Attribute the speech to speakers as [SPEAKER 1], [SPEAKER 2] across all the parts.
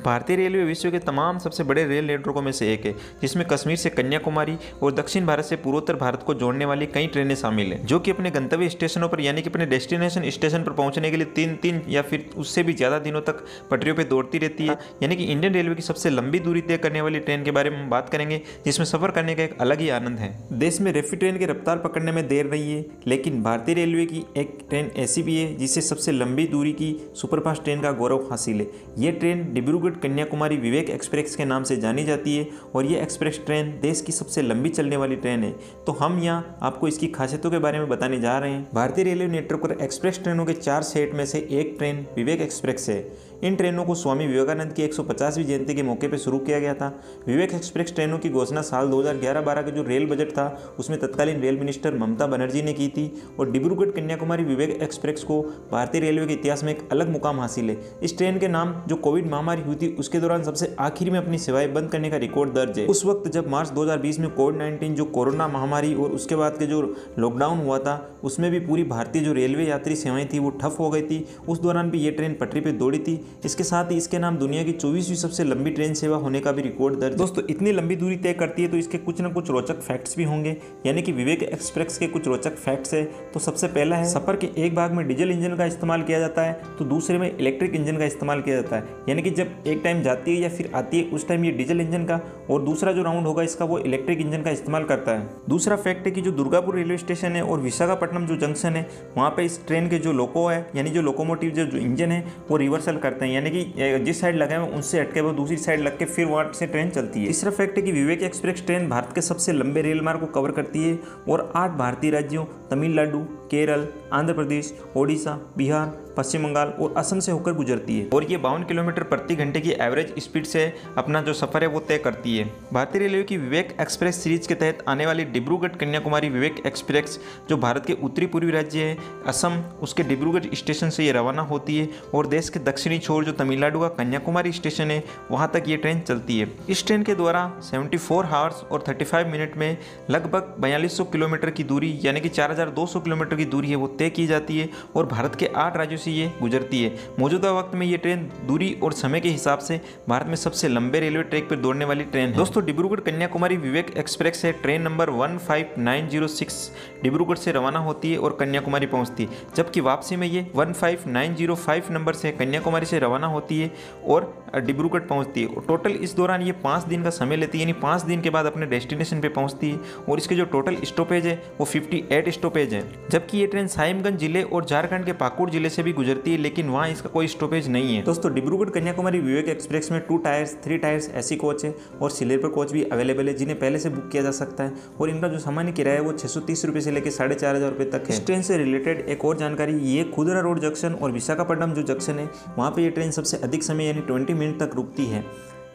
[SPEAKER 1] भारतीय रेलवे विश्व के तमाम सबसे बड़े रेल नेटवर्कों में से एक है, जिसमें कश्मीर से कन्याकुमारी और दक्षिण भारत से पूर्वोत्तर भारत को जोड़ने वाली कई ट्रेनें शामिल हैं, जो कि अपने गंतव्य स्टेशनों पर यानी कि अपने डेस्टिनेशन स्टेशन पर पहुंचने के लिए 3 या फिर उससे भी ज़्यादा दिनों तक पटरियों पर दौड़ती रहती है। यानी कि इंडियन रेलवे की सबसे लंबी दूरी तय करने वाली ट्रेन के बारे में हम बात करेंगे, जिसमें सफर करने का एक अलग ही आनंद है। देश में रैपिड ट्रेन की रफ्तार पकड़ने में देर रही है, लेकिन भारतीय रेलवे की एक ट्रेन ऐसी भी है जिसे सबसे लंबी दूरी की सुपरफास्ट ट्रेन का गौरव हासिल है। ये ट्रेन डिब्रूगढ़ कन्याकुमारी विवेक एक्सप्रेस के नाम से जानी जाती है और ये एक्सप्रेस ट्रेन देश की सबसे लंबी चलने वाली ट्रेन है। तो हम यहाँ आपको इसकी खासियतों के बारे में बताने जा रहे हैं। भारतीय रेलवे नेटवर्क पर एक्सप्रेस ट्रेनों के 4 सेट में से एक ट्रेन विवेक एक्सप्रेस है। इन ट्रेनों को स्वामी विवेकानंद की 150वीं जयंती के मौके पर शुरू किया गया था। विवेक एक्सप्रेस ट्रेनों की घोषणा साल 2011-12 का जो रेल बजट था उसमें तत्कालीन रेल मिनिस्टर ममता बनर्जी ने की थी और डिब्रूगढ़ कन्याकुमारी विवेक एक्सप्रेस को भारतीय रेलवे के इतिहास में एक अलग मुकाम हासिल है। इस ट्रेन के नाम जो कोविड महामारी हुई थी उसके दौरान सबसे आखिर में अपनी सेवाएं बंद करने का रिकॉर्ड दर्ज है। उस वक्त जब मार्च 2020 में कोविड-19 जो कोरोना महामारी और उसके बाद के जो लॉकडाउन हुआ था उसमें भी पूरी भारतीय जो रेलवे यात्री सेवाएं थी वो ठप हो गई थी। उस दौरान भी ये ट्रेन पटरी पर दौड़ी थी। इसके साथ ही इसके नाम दुनिया की 24वीं सबसे लंबी ट्रेन सेवा होने का भी रिकॉर्ड दर्ज। दोस्तों इतनी लंबी दूरी तय करती है तो इसके कुछ ना कुछ रोचक फैक्ट्स भी होंगे, यानी कि विवेक एक्सप्रेस के कुछ रोचक फैक्ट्स है। तो सबसे पहला है, सफर के एक भाग में डीजल इंजन का इस्तेमाल किया जाता है तो दूसरे में इलेक्ट्रिक इंजन का इस्तेमाल किया जाता है। यानी कि जब एक टाइम जाती है या फिर आती है उस टाइम ये डीजल इंजन का और दूसरा जो राउंड होगा इसका वो इलेक्ट्रिक इंजन का इस्तेमाल करता है। दूसरा फैक्ट है कि जो दुर्गापुर रेलवे स्टेशन है और विशाखापट्टनम जो जंक्शन है वहाँ पे इस ट्रेन के जो लोको है यानी जो लोकोमोटिव जो इंजन है वो रिवर्सल करते हैं, यानी कि जिस साइड लगे हैं उनसे हटके वो दूसरी साइड लग के फिर वहाँ से ट्रेन चलती है। तीसरा फैक्ट है कि विवेक एक्सप्रेस ट्रेन भारत के सबसे लंबे रेल मार्ग को कवर करती है और 8 भारतीय राज्यों तमिलनाडु, केरल, आंध्र प्रदेश, ओडिशा, बिहार, पश्चिम बंगाल और असम से होकर गुजरती है और ये 52 किलोमीटर प्रति घंटे की एवरेज स्पीड से अपना जो सफर है वो तय करती है। भारतीय रेलवे की विवेक एक्सप्रेस सीरीज के तहत आने वाली डिब्रूगढ़ कन्याकुमारी विवेक एक्सप्रेस जो भारत के उत्तरी पूर्वी राज्य है असम, उसके डिब्रूगढ़ स्टेशन से ये रवाना होती है और देश के दक्षिणी छोर जो तमिलनाडु का कन्याकुमारी स्टेशन है वहाँ तक ये ट्रेन चलती है। इस ट्रेन के द्वारा 74 आवर्स और 35 मिनट में लगभग 4200 किलोमीटर की दूरी यानी कि 4200 किलोमीटर की दूरी है वो तय की जाती है और भारत के 8 राज्यों से ये गुजरती है। मौजूदा वक्त में ये ट्रेन दूरी और समय के हिसाब से भारत में सबसे लंबे रेलवे ट्रैक पर दौड़ने वाली ट्रेन है। दोस्तों डिब्रूगढ़ कन्याकुमारी विवेक एक्सप्रेस है ट्रेन नंबर 15906 डिब्रूगढ़ से रवाना होती है और कन्याकुमारी पहुंचती है, जबकि वापसी में ये 15905 नंबर से कन्याकुमारी से रवाना होती है और डिब्रूगढ़ पहुंचती है। टोटल इस दौरान ये 5 दिन का समय लेती है, यानी 5 दिन के बाद अपने डेस्टिनेशन पे पहुंचती है और इसके जो टोटल स्टॉपेज है वो 58 स्टॉपेज है। जबकि ये ट्रेन साहिबगंज जिले और झारखंड के पाकुड़ जिले से भी गुजरती है, लेकिन वहाँ इसका कोई स्टॉपेज नहीं है। दोस्तों डिब्रूगढ़ कन्याकुमारी विवेक एक्सप्रेस में 2 टायर्स 3 टायर्स ऐसी कोच है और स्लीपर कोच भी अवेलेबल है जिन्हें पहले से बुक किया जा सकता है और इनका जो सामान्य किराया है वो 630 रुपये से लेकर 4500 रुपये तक है। इस ट्रेन से रिलेटेड एक और जानकारी, ये खुदरा रोड जंक्शन और विशाखापट्टनम जो जंक्शन है वहाँ पे ये ट्रेन सबसे अधिक समय यानी 20 मिनट तक रुकती है।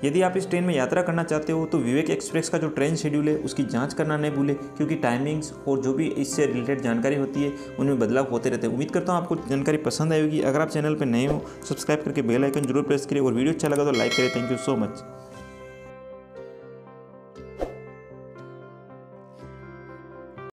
[SPEAKER 1] यदि आप इस ट्रेन में यात्रा करना चाहते हो तो विवेक एक्सप्रेस का जो ट्रेन शेड्यूल है उसकी जांच करना नहीं भूलें, क्योंकि टाइमिंग्स और जो भी इससे रिलेटेड जानकारी होती है उनमें बदलाव होते रहते हैं। उम्मीद करता हूँ आपको जानकारी पसंद आएगी। अगर आप चैनल पर नए हो सब्सक्राइब करके बेल आइकन जरूर प्रेस करें और वीडियो अच्छा लगा तो लाइक करें। Thank you so much.